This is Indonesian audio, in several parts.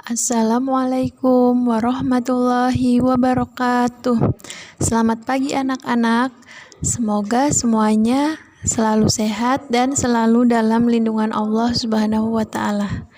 Assalamualaikum warahmatullahi wabarakatuh. Selamat pagi anak-anak. Semoga semuanya selalu sehat dan selalu dalam lindungan Allah Subhanahu wa taala.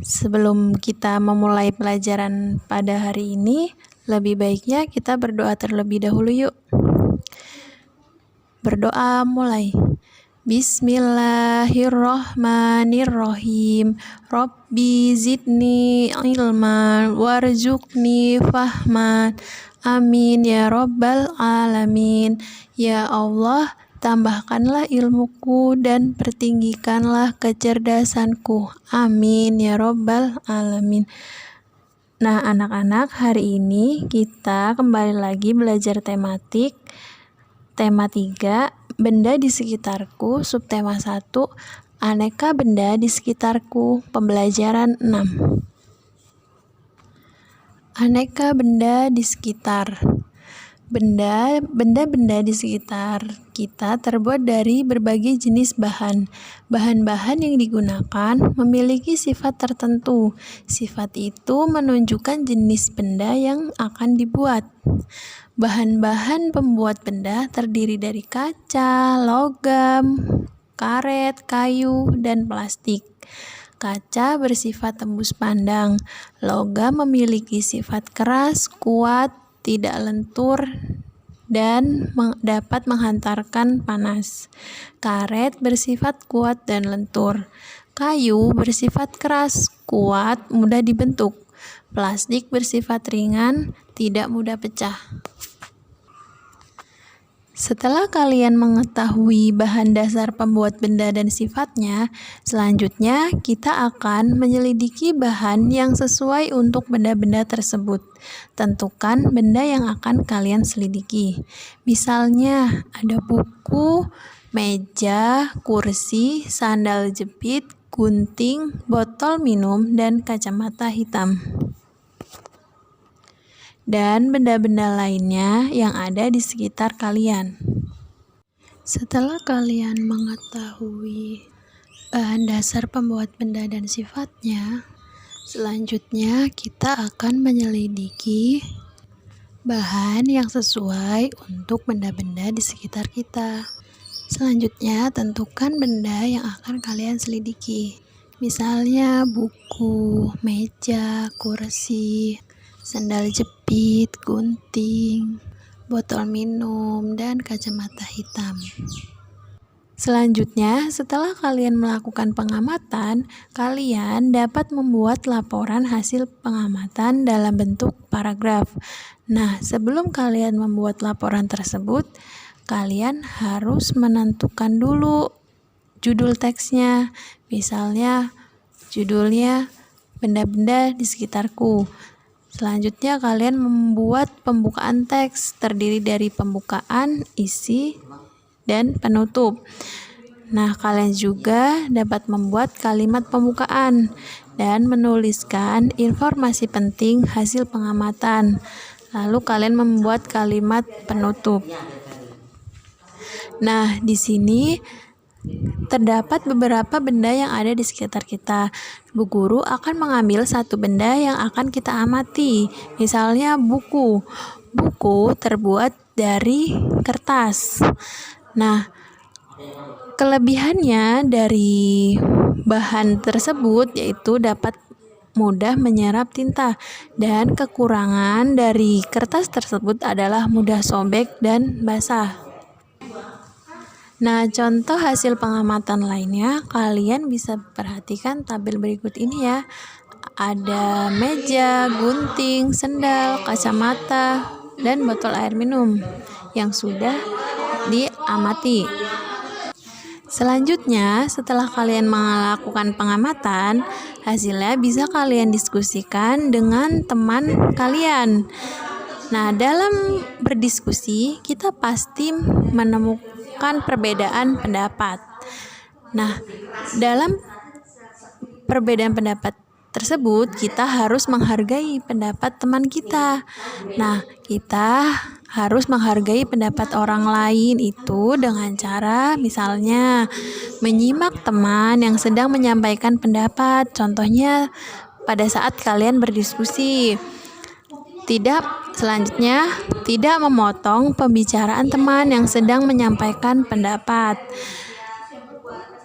Sebelum kita memulai pelajaran pada hari ini, lebih baiknya kita berdoa terlebih dahulu yuk. Berdoa mulai. Bismillahirrahmanirrahim. Rabbi zidni ilman warzuqni fahman. Amin ya rabbal alamin. Ya Allah, tambahkanlah ilmuku dan pertinggikanlah kecerdasanku. Amin ya rabbal alamin. Nah, anak-anak, hari ini kita kembali lagi belajar tematik. Tema 3, benda di sekitarku. Subtema 1, aneka benda di sekitarku. Pembelajaran 6. Aneka benda di sekitar. Benda-benda di sekitar kita terbuat dari berbagai jenis bahan. Bahan-bahan yang digunakan memiliki sifat tertentu. Sifat itu menunjukkan jenis benda yang akan dibuat. Bahan-bahan pembuat benda terdiri dari kaca, logam, karet, kayu, dan plastik. Kaca bersifat tembus pandang. Logam memiliki sifat keras, kuat, tidak lentur, dan dapat menghantarkan panas. Karet bersifat kuat dan lentur. Kayu bersifat keras, kuat, mudah dibentuk. Plastik bersifat ringan, tidak mudah pecah. Setelah kalian mengetahui bahan dasar pembuat benda dan sifatnya, selanjutnya kita akan menyelidiki bahan yang sesuai untuk benda-benda tersebut. Tentukan benda yang akan kalian selidiki. Misalnya, ada buku, meja, kursi, sandal jepit, gunting, botol minum, dan kacamata hitam. Dan benda-benda lainnya yang ada di sekitar kalian. Setelah kalian mengetahui bahan dasar pembuat benda dan sifatnya, selanjutnya kita akan menyelidiki bahan yang sesuai untuk benda-benda di sekitar kita. Selanjutnya, tentukan benda yang akan kalian selidiki. Misalnya buku, meja, kursi, sandal jepit, gunting, botol minum, dan kacamata hitam. Selanjutnya, setelah kalian melakukan pengamatan, kalian dapat membuat laporan hasil pengamatan dalam bentuk paragraf. Nah, sebelum kalian membuat laporan tersebut, kalian harus menentukan dulu judul teksnya. Misalnya, judulnya benda-benda di sekitarku. Selanjutnya kalian membuat pembukaan teks terdiri dari pembukaan, isi, dan penutup. Nah, kalian juga dapat membuat kalimat pembukaan dan menuliskan informasi penting hasil pengamatan. Lalu kalian membuat kalimat penutup. Nah, di sini terdapat beberapa benda yang ada di sekitar kita. Bu guru akan mengambil satu benda yang akan kita amati. Misalnya buku. Buku terbuat dari kertas. Nah, kelebihannya dari bahan tersebut yaitu dapat mudah menyerap tinta, dan kekurangan dari kertas tersebut adalah mudah sobek dan basah. Nah, contoh hasil pengamatan lainnya, kalian bisa perhatikan tabel berikut ini ya. Ada meja, gunting, sendal, kacamata, dan botol air minum yang sudah diamati. Selanjutnya, setelah kalian melakukan pengamatan, hasilnya bisa kalian diskusikan dengan teman kalian. Nah, dalam berdiskusi, kita pasti menemukan perbedaan pendapat. Nah, dalam perbedaan pendapat tersebut, kita harus menghargai pendapat teman kita. Nah, kita harus menghargai pendapat orang lain itu dengan cara misalnya menyimak teman yang sedang menyampaikan pendapat. Contohnya pada saat kalian berdiskusi. Selanjutnya, tidak memotong pembicaraan teman yang sedang menyampaikan pendapat.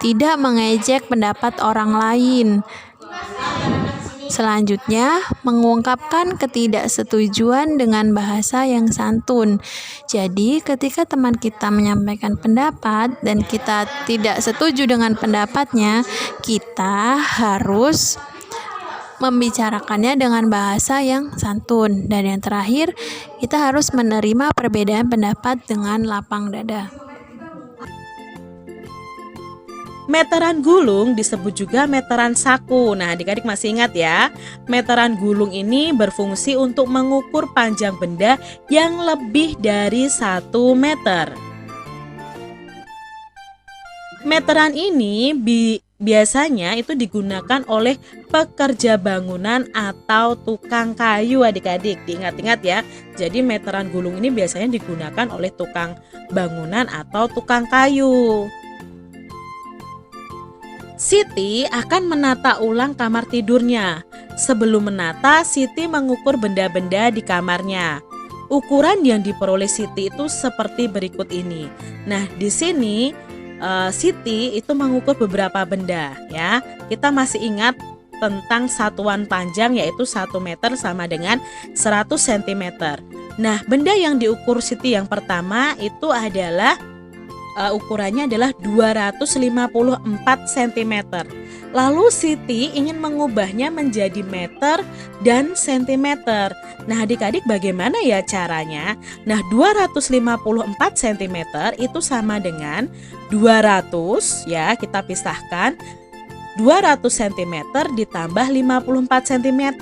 Tidak mengejek pendapat orang lain. Selanjutnya, mengungkapkan ketidaksetujuan dengan bahasa yang santun. Jadi, ketika teman kita menyampaikan pendapat dan kita tidak setuju dengan pendapatnya, kita harus membicarakannya dengan bahasa yang santun. Dan yang terakhir, kita harus menerima perbedaan pendapat dengan lapang dada. Meteran gulung disebut juga meteran saku. Nah, adik-adik masih ingat ya? Meteran gulung ini berfungsi untuk mengukur panjang benda yang lebih dari 1 meter. Meteran ini biasanya itu digunakan oleh pekerja bangunan atau tukang kayu, adik-adik. Diingat-ingat ya. Jadi meteran gulung ini biasanya digunakan oleh tukang bangunan atau tukang kayu. Siti akan menata ulang kamar tidurnya. Sebelum menata, Siti mengukur benda-benda di kamarnya. Ukuran yang diperoleh Siti itu seperti berikut ini. Nah, di sini Siti itu mengukur beberapa benda ya. Kita masih ingat tentang satuan panjang yaitu 1 meter sama dengan 100 cm. Nah, benda yang diukur Siti yang pertama itu adalah ukurannya adalah 254 cm. Lalu Siti ingin mengubahnya menjadi meter dan sentimeter. Nah, adik-adik bagaimana ya caranya? Nah, 254 cm itu sama dengan 200 ya, kita pisahkan. 200 cm ditambah 54 cm.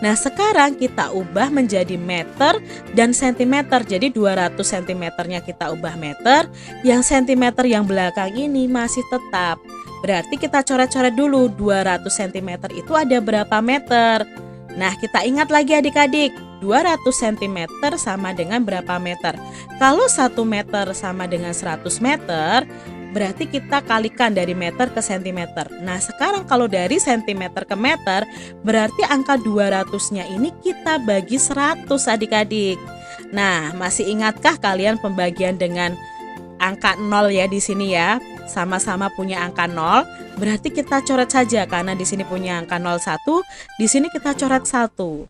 Nah, sekarang kita ubah menjadi meter dan sentimeter. Jadi 200 cm-nya kita ubah meter, yang sentimeter yang belakang ini masih tetap. Berarti kita coret-coret dulu, 200 cm itu ada berapa meter? Nah, kita ingat lagi adik-adik, 200 cm sama dengan berapa meter? Kalau 1 meter sama dengan 100 meter, berarti kita kalikan dari meter ke sentimeter. Nah, sekarang kalau dari sentimeter ke meter, berarti angka 200-nya ini kita bagi 100 adik-adik. Nah, masih ingatkah kalian pembagian dengan angka 0 ya di sini ya? Sama-sama punya angka 0, berarti kita coret saja karena di sini punya angka 01, di sini kita coret 1.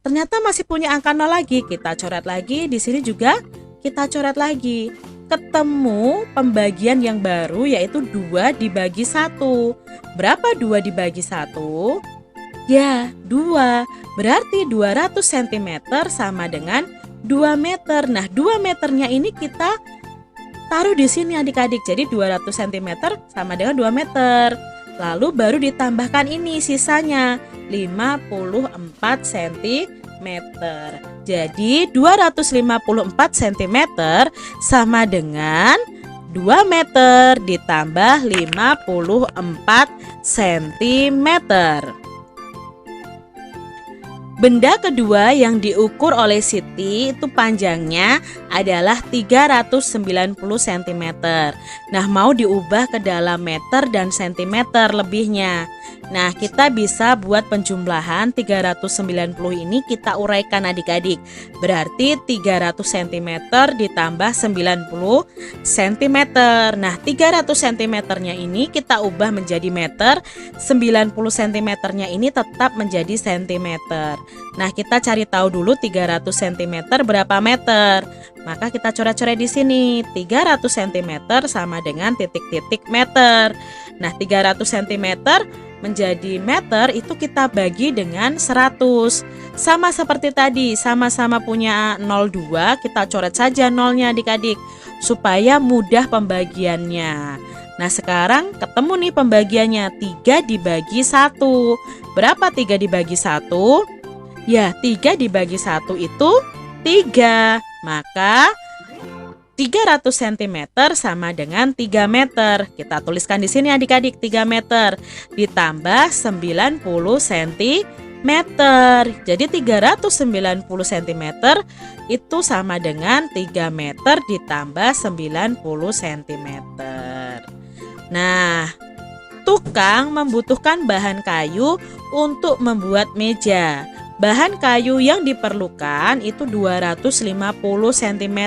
Ternyata masih punya angka 0 lagi, kita coret lagi, di sini juga kita coret lagi. Ketemu pembagian yang baru yaitu 2 dibagi 1. Berapa 2 dibagi 1? Ya, 2. Berarti 200 cm sama dengan 2 meter. Nah, 2 meternya ini kita taruh di sini adik-adik. Jadi 200 cm sama dengan 2 meter. Lalu baru ditambahkan ini sisanya 54 cm. Jadi 254 cm sama dengan 2 meter ditambah 54 cm. Benda kedua yang diukur oleh Siti itu panjangnya adalah 390 cm. Nah, mau diubah ke dalam meter dan sentimeter lebihnya. Nah, kita bisa buat penjumlahan 390 ini kita uraikan adik-adik. Berarti 300 cm ditambah 90 cm. Nah, 300 cm-nya ini kita ubah menjadi meter, 90 cm-nya ini tetap menjadi sentimeter. Nah, kita cari tahu dulu 300 cm berapa meter. Maka kita coret-coret di sini. 300 cm sama dengan titik-titik meter. Nah, 300 cm menjadi meter itu kita bagi dengan 100. Sama seperti tadi, sama-sama punya 02, kita coret saja nolnya adik-adik supaya mudah pembagiannya. Nah, sekarang ketemu nih pembagiannya, 3 dibagi 1. Berapa 3 dibagi 1? Ya, 3 dibagi 1 itu 3. Maka 300 cm sama dengan 3 meter. Kita tuliskan di sini adik-adik 3 meter ditambah 90 cm. Jadi 390 cm itu sama dengan 3 meter ditambah 90 cm. Nah, Tukang membutuhkan bahan kayu untuk membuat meja. Bahan kayu yang diperlukan itu 250 cm.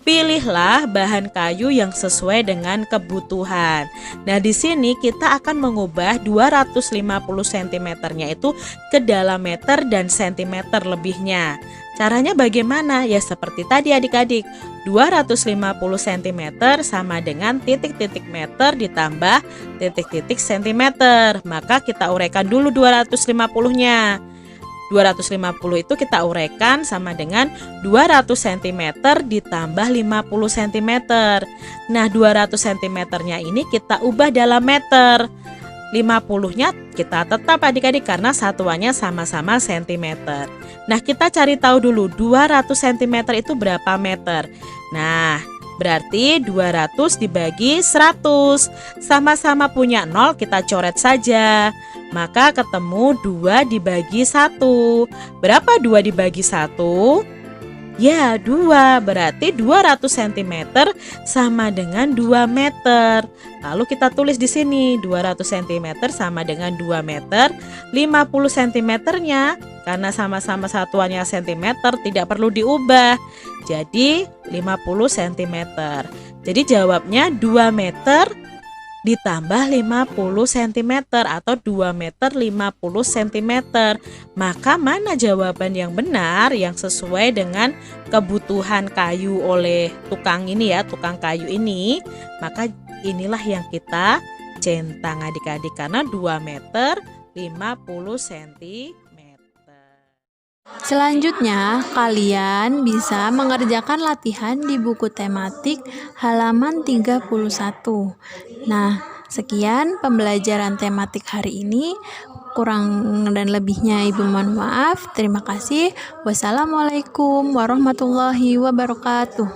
Pilihlah bahan kayu yang sesuai dengan kebutuhan. Nah, di sini kita akan mengubah 250 cm-nya itu ke dalam meter dan sentimeter lebihnya. Caranya bagaimana? Ya seperti tadi adik-adik, 250 cm sama dengan titik-titik meter ditambah titik-titik sentimeter. Maka kita uraikan dulu 250-nya. 250 itu kita uraikan sama dengan 200 cm ditambah 50 cm. Nah, 200 cm-nya ini kita ubah dalam meter. 50-nya kita tetap adik-adik karena satuannya sama-sama cm. Nah, kita cari tahu dulu 200 cm itu berapa meter. Nah, berarti 200 dibagi 100. Sama-sama punya 0, kita coret saja. Maka ketemu 2 dibagi 1. Berapa 2 dibagi 1? Ya, 2. Berarti 200 cm sama dengan 2 meter. Lalu kita tulis di sini 200 cm sama dengan 2 meter. 50 cm-nya karena sama-sama satuannya cm tidak perlu diubah. Jadi 50 cm. Jadi jawabnya 2 meter ditambah 50 cm atau 2 meter 50 cm. Maka mana jawaban yang benar yang sesuai dengan kebutuhan kayu oleh tukang ini ya, tukang kayu ini? Maka inilah yang kita centang adik-adik karena 2 meter 50 cm. Selanjutnya, kalian bisa mengerjakan latihan di buku tematik halaman 31. Nah, sekian pembelajaran tematik hari ini. Kurang dan lebihnya Ibu mohon maaf. Terima kasih. Wassalamualaikum warahmatullahi wabarakatuh.